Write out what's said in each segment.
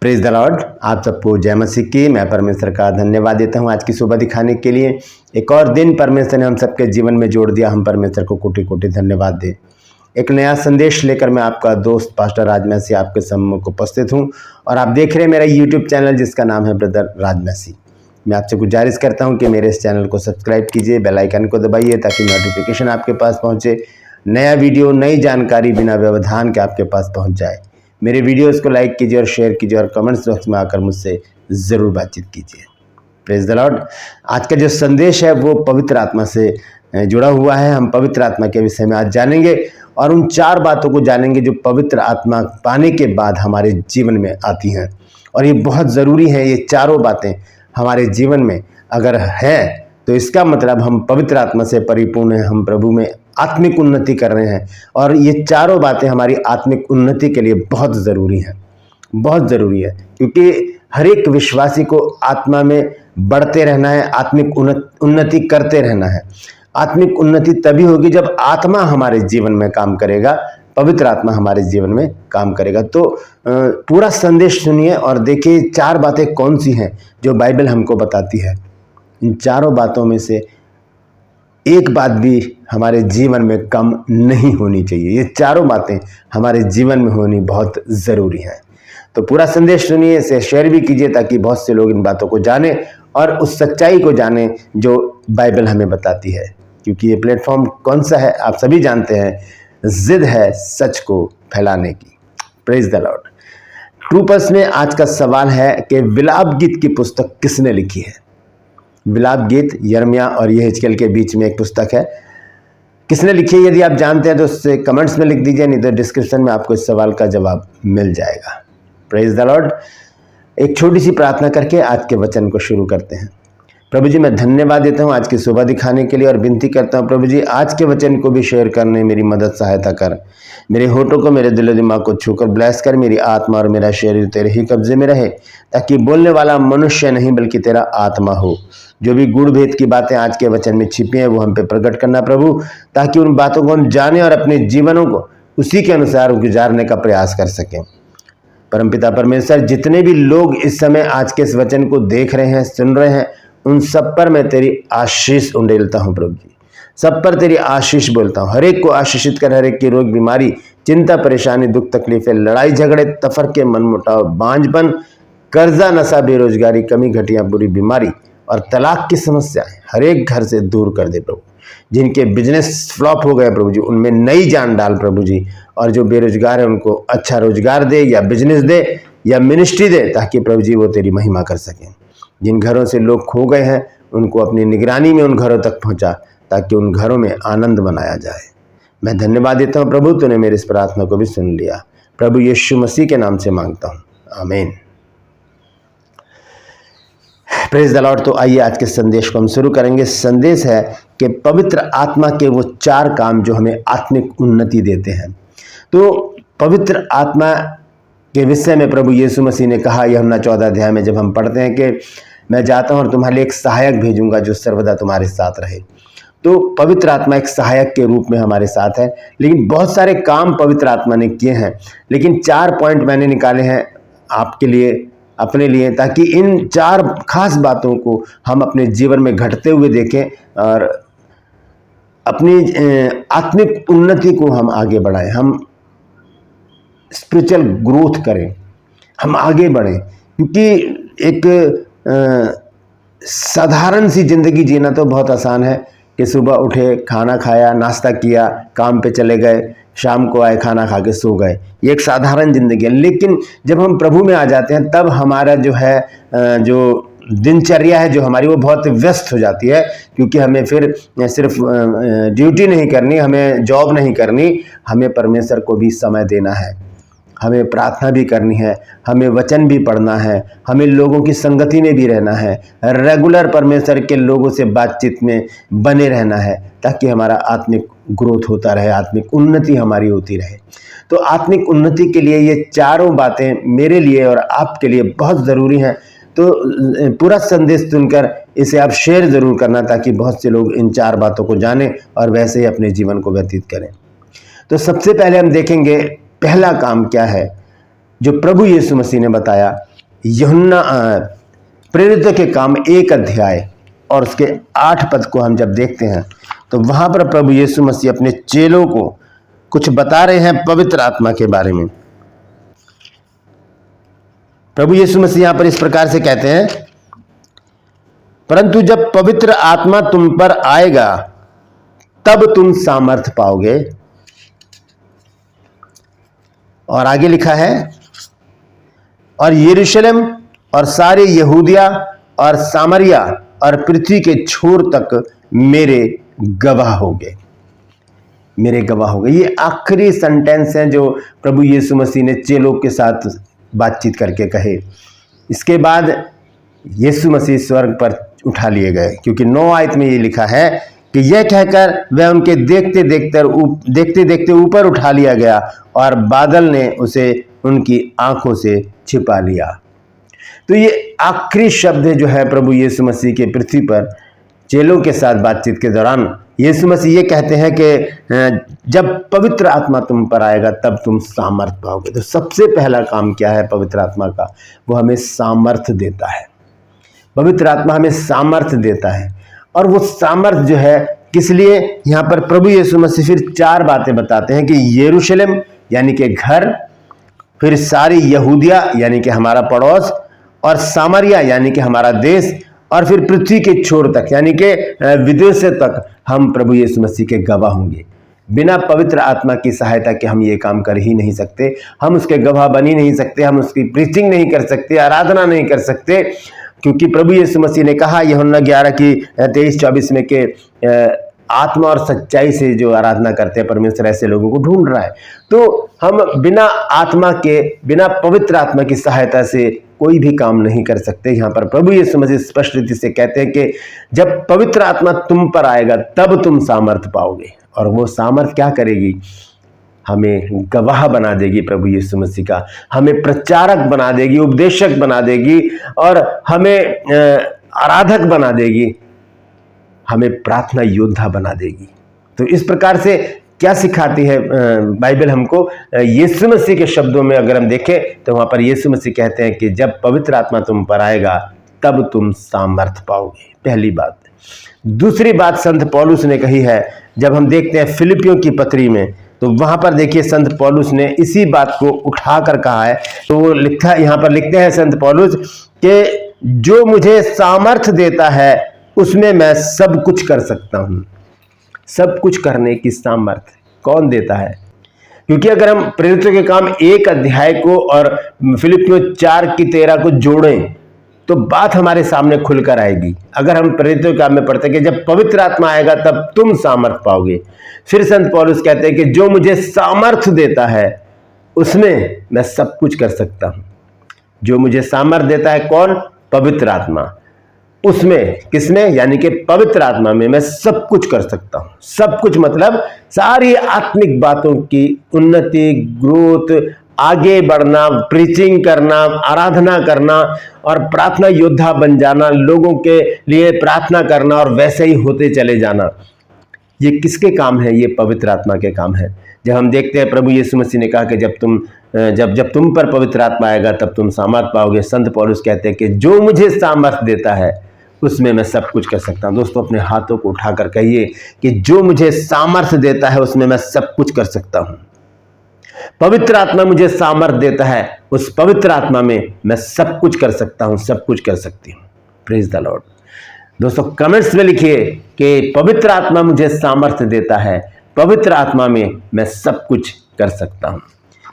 Praise the Lord. आप सबको जय मसीह की। मैं परमेश्वर का धन्यवाद देता हूं आज की सुबह दिखाने के लिए। एक और दिन परमेश्वर ने हम सबके जीवन में जोड़ दिया। हम परमेश्वर को कोटि कोटि धन्यवाद दें। एक नया संदेश लेकर मैं आपका दोस्त पास्टर राज मैसी आपके सम्मुख उपस्थित हूं और आप देख रहे हैं मेरा यूट्यूब चैनल जिसका नाम है ब्रदर राज मैसी। मैं आपसे गुजारिश करता हूं कि मेरे इस चैनल को सब्सक्राइब कीजिए, बेल आइकन को दबाइए ताकि नोटिफिकेशन आपके पास पहुंचे, नया वीडियो नई जानकारी बिना व्यवधान के आपके पास पहुंच जाए। मेरे वीडियोस को लाइक कीजिए और शेयर कीजिए और कमेंट्स बॉक्स में आकर मुझसे ज़रूर बातचीत कीजिए। Praise the Lord. आज का जो संदेश है वो पवित्र आत्मा से जुड़ा हुआ है। हम पवित्र आत्मा के विषय में आज जानेंगे और उन 4 बातों को जानेंगे जो पवित्र आत्मा पाने के बाद हमारे जीवन में आती हैं और ये बहुत ज़रूरी है। ये चारों बातें हमारे जीवन में अगर है तो इसका मतलब हम पवित्र आत्मा से परिपूर्ण हैं, हम प्रभु में आत्मिक उन्नति कर रहे हैं और ये चारों बातें हमारी आत्मिक उन्नति के लिए बहुत ज़रूरी हैं, बहुत ज़रूरी है। क्योंकि हर एक विश्वासी को आत्मा में बढ़ते रहना है, आत्मिक उन्नति करते रहना है। आत्मिक उन्नति तभी होगी जब आत्मा हमारे जीवन में काम करेगा, पवित्र आत्मा हमारे जीवन में काम करेगा। तो पूरा संदेश सुनिए और देखिए 4 बातें कौन सी हैं जो बाइबल हमको बताती है। इन चारों बातों में से एक बात भी हमारे जीवन में कम नहीं होनी चाहिए। ये चारों बातें हमारे जीवन में होनी बहुत ज़रूरी है। तो पूरा संदेश सुनिए, इसे शेयर भी कीजिए ताकि बहुत से लोग इन बातों को जानें और उस सच्चाई को जानें जो बाइबल हमें बताती है। क्योंकि ये प्लेटफॉर्म कौन सा है आप सभी जानते हैं, जिद है सच को फैलाने की। Praise the Lord. True pulse में आज का सवाल है कि विलाप गीत की पुस्तक किसने लिखी है। विलाप गीत यिर्मयाह और यहेजकेल के बीच में एक पुस्तक है। किसने लिखी है यदि आप जानते हैं तो उससे कमेंट्स में लिख दीजिए, नहीं तो डिस्क्रिप्शन में आपको इस सवाल का जवाब मिल जाएगा। Praise the Lord. एक छोटी सी प्रार्थना करके आज के वचन को शुरू करते हैं। प्रभु जी मैं धन्यवाद देता हूँ आज की सुबह दिखाने के लिए और विनती करता हूँ प्रभु जी आज के वचन को भी शेयर करने मेरी मदद सहायता कर। मेरे होठों को मेरे दिल दिमाग को छूकर ब्लेस कर। मेरी आत्मा और मेरा शरीर तेरे ही कब्जे में रहे ताकि बोलने वाला मनुष्य नहीं बल्कि तेरा आत्मा हो। जो भी गूढ़ भेद की बातें आज के वचन में छिपी हैं वो हम पे प्रकट करना प्रभु, ताकि उन बातों को हम जाने और अपने जीवनों को उसी के अनुसार गुजारने का प्रयास कर सकें। परमपिता परमेश्वर, जितने भी लोग इस समय आज के इस वचन को देख रहे हैं, सुन रहे हैं, उन सब पर मैं तेरी आशीष उंडेलता हूँ प्रभु जी। सब पर तेरी आशीष बोलता हूँ। हर एक को आशीषित कर, हर एक की रोग बीमारी, चिंता परेशानी, दुख तकलीफें, लड़ाई झगड़े, तफरके, मनमुटाव, बांझपन, कर्जा, नशा, बेरोजगारी, कमी घटिया, बुरी बीमारी और तलाक की समस्याएं हर एक घर से दूर कर दे प्रभु। जिनके बिजनेस फ्लॉप हो गए प्रभु जी उनमें नई जान डाल प्रभु जी, और जो बेरोजगार है उनको अच्छा रोजगार दे या बिजनेस दे या मिनिस्ट्री दे ताकि प्रभु जी वो तेरी महिमा कर सकें। जिन घरों से लोग खो गए हैं उनको अपनी निगरानी में उन घरों तक पहुंचा ताकि उन घरों में आनंद बनाया जाए। मैं धन्यवाद देता हूं प्रभु, तूने मेरी इस प्रार्थना को भी सुन लिया। प्रभु यीशु मसीह के नाम से मांगता हूं, आमीन। Praise the Lord. तो आइए आज के संदेश को हम शुरू करेंगे। संदेश है कि पवित्र आत्मा के वो 4 काम जो हमें आत्मिक उन्नति देते हैं। तो पवित्र आत्मा के विषय में प्रभु यीशु मसीह ने कहा यूहन्ना 14 अध्याय में, जब हम पढ़ते हैं कि मैं जाता हूं और तुम्हारे लिए एक सहायक भेजूंगा जो सर्वदा तुम्हारे साथ रहे। तो पवित्र आत्मा एक सहायक के रूप में हमारे साथ है, लेकिन बहुत सारे काम पवित्र आत्मा ने किए हैं। लेकिन 4 पॉइंट मैंने निकाले हैं आपके लिए, अपने लिए, ताकि इन 4 खास बातों को हम अपने जीवन में घटते हुए देखें और अपनी आत्मिक उन्नति को हम आगे बढ़ाएं, हम स्पिरिचुअल ग्रोथ करें, हम आगे बढ़ें। क्योंकि एक साधारण सी जिंदगी जीना तो बहुत आसान है कि सुबह उठे, खाना खाया, नाश्ता किया, काम पे चले गए, शाम को आए, खाना खा के सो गए, ये एक साधारण जिंदगी है। लेकिन जब हम प्रभु में आ जाते हैं तब हमारा जो है जो दिनचर्या है जो हमारी वो बहुत व्यस्त हो जाती है। क्योंकि हमें फिर सिर्फ ड्यूटी नहीं करनी, हमें जॉब नहीं करनी, हमें परमेश्वर को भी समय देना है, हमें प्रार्थना भी करनी है, हमें वचन भी पढ़ना है, हमें लोगों की संगति में भी रहना है, रेगुलर परमेश्वर के लोगों से बातचीत में बने रहना है ताकि हमारा आत्मिक ग्रोथ होता रहे, आत्मिक उन्नति हमारी होती रहे। तो आत्मिक उन्नति के लिए ये 4 बातें मेरे लिए और आपके लिए बहुत ज़रूरी हैं। तो पूरा संदेश सुनकर इसे आप शेयर ज़रूर करना ताकि बहुत से लोग इन 4 बातों को जानें और वैसे ही अपने जीवन को व्यतीत करें। तो सबसे पहले हम देखेंगे पहला काम क्या है जो प्रभु यीशु मसीह ने बताया यूहन्ना प्रेरितों के काम 1 अध्याय और उसके 8 पद को हम जब देखते हैं तो वहां पर प्रभु यीशु मसीह अपने चेलों को कुछ बता रहे हैं पवित्र आत्मा के बारे में। प्रभु यीशु मसीह यहां पर इस प्रकार से कहते हैं, परंतु जब पवित्र आत्मा तुम पर आएगा तब तुम सामर्थ पाओगे। और आगे लिखा है, और यरूशलेम और सारे यहूदिया और सामरिया और पृथ्वी के छोर तक मेरे गवाह होगे। मेरे गवाह होगे, ये आखिरी सेंटेंस है जो प्रभु यीशु मसीह ने चेलों के साथ बातचीत करके कहे। इसके बाद यीशु मसीह स्वर्ग पर उठा लिए गए, क्योंकि 9 आयत में ये लिखा है कि यह कहकर वह उनके देखते देखते ऊपर उठा लिया गया और बादल ने उसे उनकी आंखों से छिपा लिया। तो ये आखिरी शब्द जो है प्रभु यीशु मसीह के पृथ्वी पर चेलों के साथ बातचीत के दौरान यीशु मसीह ये कहते हैं कि जब पवित्र आत्मा तुम पर आएगा तब तुम सामर्थ पाओगे। तो सबसे पहला काम क्या है पवित्र आत्मा का? वो हमें सामर्थ देता है। पवित्र आत्मा हमें सामर्थ देता है। और वो सामर्थ जो है किस लिए? यहाँ पर प्रभु यीशु मसीह फिर 4 बातें बताते हैं कि यरूशलेम यानी कि घर, फिर सारी यहूदिया यानी कि हमारा पड़ोस, और सामरिया यानी कि हमारा देश, और फिर पृथ्वी के छोर तक यानी कि विदेशों तक हम प्रभु यीशु मसीह के गवाह होंगे। बिना पवित्र आत्मा की सहायता के हम ये काम कर ही नहीं सकते, हम उसके गवाह बन ही नहीं सकते, हम उसकी प्रीचिंग नहीं कर सकते, आराधना नहीं कर सकते, क्योंकि प्रभु यीशु मसीह ने कहा यूहन्ना 11 की 23-24 में कि आत्मा और सच्चाई से जो आराधना करते हैं परमेश्वर ऐसे लोगों को ढूंढ रहा है। तो हम बिना आत्मा के, बिना पवित्र आत्मा की सहायता से कोई भी काम नहीं कर सकते। यहाँ पर प्रभु यीशु मसीह स्पष्ट रीति से कहते हैं कि जब पवित्र आत्मा तुम पर आएगा तब तुम सामर्थ पाओगे। और वो सामर्थ क्या करेगी? हमें गवाह बना देगी प्रभु यीशु मसीह का, हमें प्रचारक बना देगी, उपदेशक बना देगी, और हमें आराधक बना देगी, हमें प्रार्थना योद्धा बना देगी। तो इस प्रकार से क्या सिखाती है बाइबल हमको? यीशु मसीह के शब्दों में अगर हम देखें तो वहां पर यीशु मसीह कहते हैं कि जब पवित्र आत्मा तुम पर आएगा तब तुम सामर्थ पाओगे। पहली बात। दूसरी बात संत पौलुस ने कही है, जब हम देखते हैं फिलिपियों की पत्री में, तो वहां पर देखिए संत पौलुस ने इसी बात को उठाकर कहा है। तो वो लिखा, यहाँ पर लिखते हैं संत पौलुस कि जो मुझे सामर्थ देता है उसमें मैं सब कुछ कर सकता हूं। सब कुछ करने की सामर्थ कौन देता है? क्योंकि अगर हम प्रेरितों के काम 1 अध्याय को और फिलिपियों 4 की 13 को जोड़ें तो बात हमारे सामने खुलकर आएगी। अगर हम प्रेरितों के काम में पढ़ते कि जब पवित्र आत्मा आएगा तब तुम सामर्थ पाओगे। फिर संत पौलुस कहते हैं कि जो मुझे सामर्थ देता है उसमें मैं सब कुछ कर सकता हूं। जो मुझे सामर्थ देता है कौन? पवित्र आत्मा। उसमें, किसमें? यानी कि पवित्र आत्मा में मैं सब कुछ कर सकता हूं। सब कुछ मतलब सारी आत्मिक बातों की उन्नति, ग्रोथ, आगे बढ़ना, प्रीचिंग करना, आराधना करना और प्रार्थना योद्धा बन जाना, लोगों के लिए प्रार्थना करना और वैसे ही होते चले जाना। ये किसके काम है? ये पवित्र आत्मा के काम है। जब हम देखते हैं प्रभु यीशु मसीह ने कहा कि जब तुम पर पवित्र आत्मा आएगा तब तुम सामर्थ पाओगे। संत पौलुस कहते हैं कि जो मुझे सामर्थ देता है उसमें मैं सब कुछ कर सकता हूं। दोस्तों अपने हाथों को उठाकर कहिए कि जो मुझे सामर्थ्य देता है उसमें मैं सब कुछ कर सकता हूं। पवित्र आत्मा मुझे सामर्थ्य देता है, उस पवित्र आत्मा में मैं सब कुछ कर सकता हूं, सब कुछ कर सकती हूं। Praise the Lord. दोस्तों कमेंट्स में लिखिए कि पवित्र आत्मा मुझे सामर्थ्य देता है, पवित्र आत्मा में मैं सब कुछ कर सकता हूं।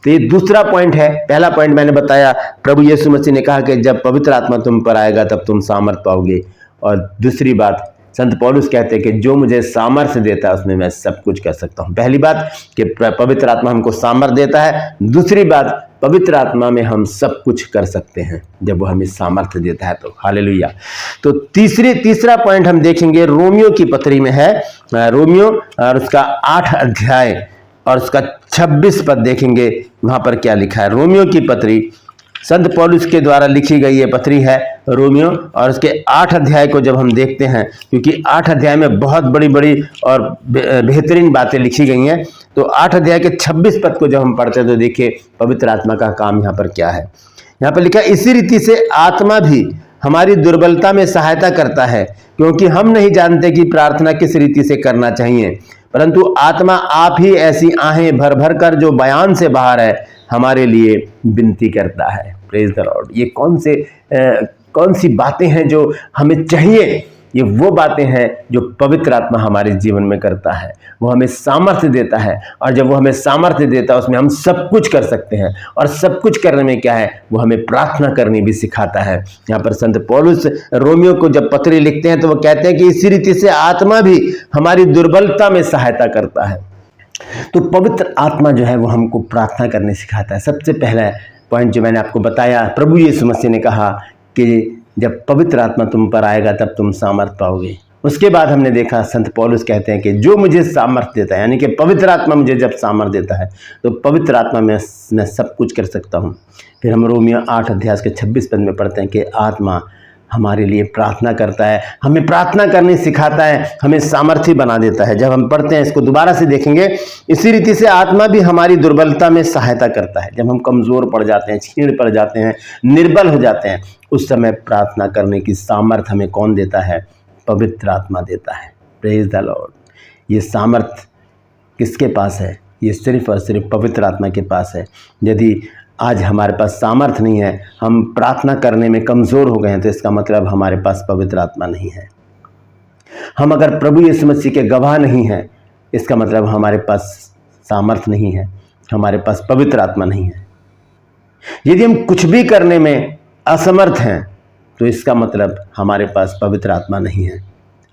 तो ये दूसरा पॉइंट है। पहला पॉइंट मैंने बताया, प्रभु यीशु मसीह ने कहा कि जब पवित्र आत्मा तुम पर आएगा तब तुम सामर्थ पाओगे। और दूसरी बात संत पौलुस कहते हैं कि जो मुझे सामर्थ्य देता है उसमें मैं सब कुछ कर सकता हूं। पहली बात कि पवित्र आत्मा हमको सामर्थ्य देता है। दूसरी बात, पवित्र आत्मा में हम सब कुछ कर सकते हैं जब वो हमें सामर्थ्य देता है। तो हालेलुया। तो तीसरा पॉइंट हम देखेंगे रोमियो की पत्री में है। रोमियो और उसका 8 अध्याय और उसका 26 पद देखेंगे। वहां पर क्या लिखा है? रोमियो की पत्री संत पौलुस के द्वारा लिखी गई ये पत्री है रोमियो, और उसके 8 अध्याय को जब हम देखते हैं, क्योंकि 8 अध्याय में बहुत बड़ी बड़ी और बेहतरीन बातें लिखी गई हैं, तो 8 अध्याय के 26 पद को जब हम पढ़ते हैं तो देखिए पवित्र आत्मा का काम यहाँ पर क्या है। यहाँ पर लिखा इसी रीति से आत्मा भी हमारी दुर्बलता में सहायता करता है, क्योंकि हम नहीं जानते कि प्रार्थना किस रीति से करना चाहिए, परंतु आत्मा आप ही ऐसी आहें भर भर कर जो बयान से बाहर है हमारे लिए विनती करता है। Praise the Lord. ये कौन सी बातें हैं जो हमें चाहिए? ये वो बातें हैं जो पवित्र आत्मा हमारे जीवन में करता है। वो हमें सामर्थ्य देता है, और जब वो हमें सामर्थ्य देता है उसमें हम सब कुछ कर सकते हैं। और सब कुछ करने में क्या है? वो हमें प्रार्थना करनी भी सिखाता है। यहाँ पर संत पौलुस रोमियो को जब पत्री लिखते हैं तो वो कहते हैं कि इसी रीति से आत्मा भी हमारी दुर्बलता में सहायता करता है। तो पवित्र आत्मा जो है वो हमको प्रार्थना करने सिखाता है। सबसे पहला पॉइंट जो मैंने आपको बताया, प्रभु यीशु मसीह ने कहा कि जब पवित्र आत्मा तुम पर आएगा तब तुम सामर्थ पाओगे। उसके बाद हमने देखा संत पौलुस कहते हैं कि जो मुझे सामर्थ देता है, यानी कि पवित्र आत्मा मुझे जब सामर्थ देता है तो पवित्र आत्मा में मैं सब कुछ कर सकता हूँ। फिर हम रोमियो 8 अध्याय के 26 पद में पढ़ते हैं कि आत्मा हमारे लिए प्रार्थना करता है, हमें प्रार्थना करनी सिखाता है, हमें सामर्थ्य बना देता है। जब हम पढ़ते हैं, इसको दोबारा से देखेंगे, इसी रीति से आत्मा भी हमारी दुर्बलता में सहायता करता है। जब हम कमज़ोर पड़ जाते हैं, क्षीण पड़ जाते हैं, निर्बल हो जाते हैं, उस समय प्रार्थना करने की सामर्थ्य हमें कौन देता है? पवित्र आत्मा देता है। Praise the Lord. ये सामर्थ्य किसके पास है? ये सिर्फ और सिर्फ पवित्र आत्मा के पास है। यदि आज हमारे पास सामर्थ्य नहीं है, हम प्रार्थना करने में कमज़ोर हो गए हैं, तो इसका मतलब हमारे पास पवित्र आत्मा नहीं है। हम अगर प्रभु यीशु मसीह के गवाह नहीं हैं, इसका मतलब हमारे पास सामर्थ्य नहीं है, हमारे पास पवित्र आत्मा नहीं है। यदि हम कुछ भी करने में असमर्थ हैं तो इसका मतलब हमारे पास पवित्र आत्मा नहीं है,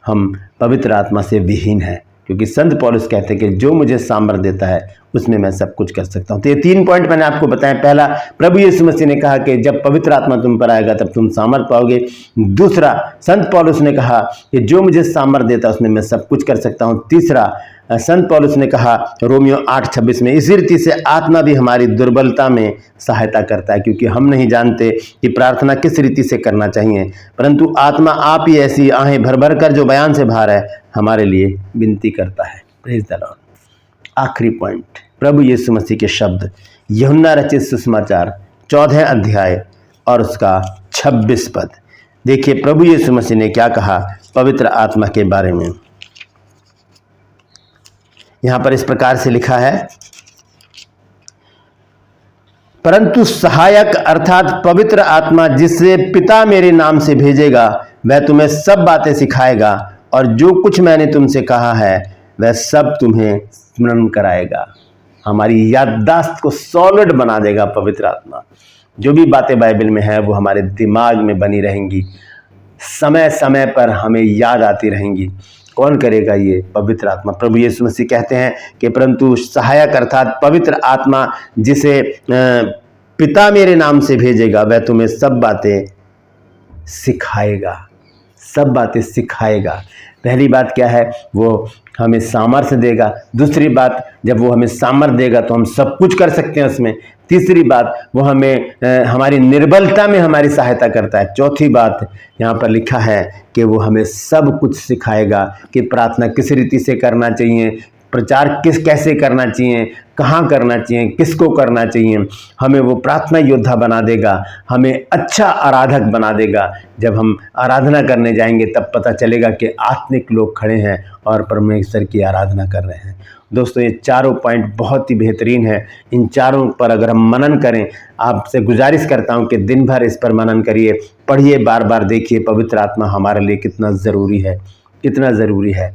हम पवित्र आत्मा से विहीन हैं। क्योंकि संत पौलुस कहते हैं कि जो मुझे सामर्थ्य देता है उसमें मैं सब कुछ कर सकता हूँ। तो ये 3 पॉइंट मैंने आपको बताया। पहला, प्रभु यीशु मसीह ने कहा कि जब पवित्र आत्मा तुम पर आएगा तब तुम सामर्थ पाओगे। दूसरा, संत पौलुस ने कहा कि जो मुझे सामर्थ देता है उसमें मैं सब कुछ कर सकता हूँ। तीसरा, संत पौलुस ने कहा रोमियो 8:26 में, इसी रीति से आत्मा भी हमारी दुर्बलता में सहायता करता है, क्योंकि हम नहीं जानते कि प्रार्थना किस रीति से करना चाहिए, परंतु आत्मा आप ही ऐसी आहें भर भर कर जो बयान से बाहर है हमारे लिए विनती करता है। Praise the Lord. आखिरी पॉइंट, प्रभु यीशु मसीह के शब्द, यूहन्ना रचित सुसमाचार 14 अध्याय और उसका 26 पद। देखिए प्रभु यीशु मसीह ने क्या कहा पवित्र आत्मा के बारे में। यहां पर इस प्रकार से लिखा है, परंतु सहायक अर्थात पवित्र आत्मा जिसे पिता मेरे नाम से भेजेगा वह तुम्हें सब बातें सिखाएगा और जो कुछ मैंने तुमसे कहा है वह सब तुम्हें स्मरण कराएगा। हमारी याददाश्त को सॉलिड बना देगा पवित्र आत्मा। जो भी बातें बाइबल में है वो हमारे दिमाग में बनी रहेंगी, समय समय पर हमें याद आती रहेंगी। कौन करेगा ये? पवित्र आत्मा। प्रभु यीशु मसीह कहते हैं कि परंतु सहायक अर्थात पवित्र आत्मा जिसे पिता मेरे नाम से भेजेगा वह तुम्हें सब बातें सिखाएगा। सब बातें सिखाएगा। पहली बात क्या है? वो हमें सामर्थ्य देगा। दूसरी बात, जब वो हमें सामर्थ्य देगा तो हम सब कुछ कर सकते हैं उसमें। तीसरी बात, वो हमें हमारी निर्बलता में हमारी सहायता करता है। चौथी बात यहाँ पर लिखा है कि वो हमें सब कुछ सिखाएगा कि प्रार्थना किस रीति से करना चाहिए, प्रचार कैसे करना चाहिए, कहाँ करना चाहिए, किसको करना चाहिए। हमें वो प्रार्थना योद्धा बना देगा, हमें अच्छा आराधक बना देगा। जब हम आराधना करने जाएंगे तब पता चलेगा कि आत्मिक लोग खड़े हैं और परमेश्वर की आराधना कर रहे हैं। दोस्तों, ये चारों पॉइंट बहुत ही बेहतरीन है। इन चारों पर अगर हम मनन करें, आपसे गुजारिश करता हूं कि दिन भर इस पर मनन करिए, पढ़िए, बार बार देखिए पवित्र आत्मा हमारे लिए कितना ज़रूरी है, कितना ज़रूरी है।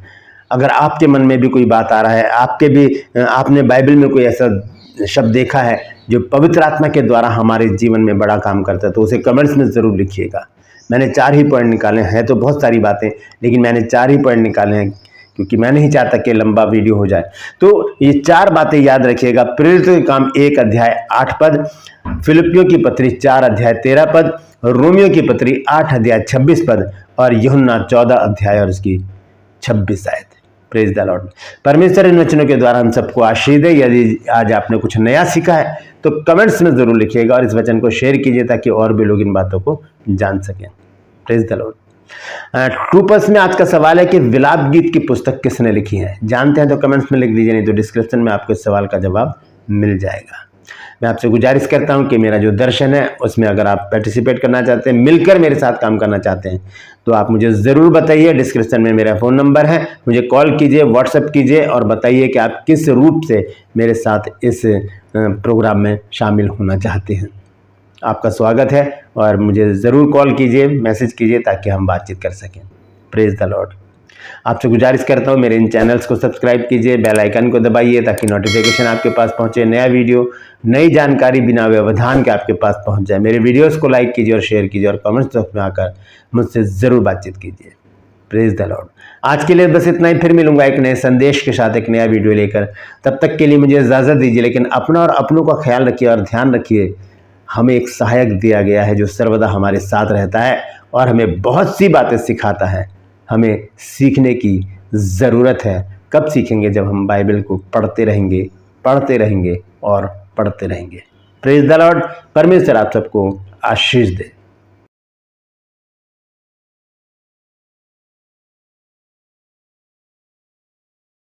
अगर आपके मन में भी कोई बात आ रहा है, आपने बाइबल में कोई ऐसा शब्द देखा है जो पवित्र आत्मा के द्वारा हमारे जीवन में बड़ा काम करता है, तो उसे कमेंट्स में ज़रूर लिखिएगा। मैंने 4 ही पॉइंट निकाले हैं, तो बहुत सारी बातें, लेकिन मैंने 4 ही पॉइंट निकाले हैं क्योंकि मैं नहीं चाहता कि लंबा वीडियो हो जाए। तो ये 4 बातें याद रखिएगा। प्रेरित के काम 1 अध्याय 8 पद, फिलिपियों की पत्री 4 अध्याय 13 पद, रोमियो की पत्री 8 अध्याय 26 पद और यूहन्ना 14 अध्याय और उसकी 26 आयत। Praise the Lord. परमेश्वर इन वचनों के द्वारा हम सबको आशीष दे। यदि आज आपने कुछ नया सीखा है तो कमेंट्स में ज़रूर लिखिएगा और इस वचन को शेयर कीजिए ताकि और भी लोग इन बातों को जान सकें। Praise the Lord. ट्रूपर्स में आज का सवाल है कि विलाप गीत की पुस्तक किसने लिखी है? जानते हैं तो कमेंट्स में लिख दीजिए, नहीं तो डिस्क्रिप्शन में आपको इस सवाल का जवाब मिल जाएगा। मैं आपसे गुजारिश करता हूं कि मेरा जो दर्शन है उसमें अगर आप पार्टिसिपेट करना चाहते हैं, मिलकर मेरे साथ काम करना चाहते हैं, तो आप मुझे ज़रूर बताइए। डिस्क्रिप्शन में मेरा फ़ोन नंबर है, मुझे कॉल कीजिए, व्हाट्सएप कीजिए और बताइए कि आप किस रूप से मेरे साथ इस प्रोग्राम में शामिल होना चाहते हैं। आपका स्वागत है और मुझे ज़रूर कॉल कीजिए, मैसेज कीजिए ताकि हम बातचीत कर सकें। Praise the Lord. आपसे गुजारिश करता हूँ मेरे इन चैनल्स को सब्सक्राइब कीजिए, बेल आइकन को दबाइए ताकि नोटिफिकेशन आपके पास पहुँचे, नया वीडियो, नई जानकारी बिना व्यवधान के आपके पास पहुँच जाए। मेरे वीडियोस को लाइक कीजिए और शेयर कीजिए और कमेंट्स बॉक्स में आकर मुझसे ज़रूर बातचीत कीजिए। Praise the Lord. आज के लिए बस इतना ही, फिर मिलूंगा एक नए संदेश के साथ, एक नया वीडियो लेकर। तब तक के लिए मुझे इजाज़त दीजिए, लेकिन अपना और अपनों का ख्याल रखिए और ध्यान रखिए। हमें एक सहायक दिया गया है जो सर्वदा हमारे साथ रहता है और हमें बहुत सी बातें सिखाता है। हमें सीखने की ज़रूरत है। कब सीखेंगे? जब हम बाइबल को पढ़ते रहेंगे और पढ़ते रहेंगे। Praise the Lord. परमेश्वर आप सबको आशीष दे।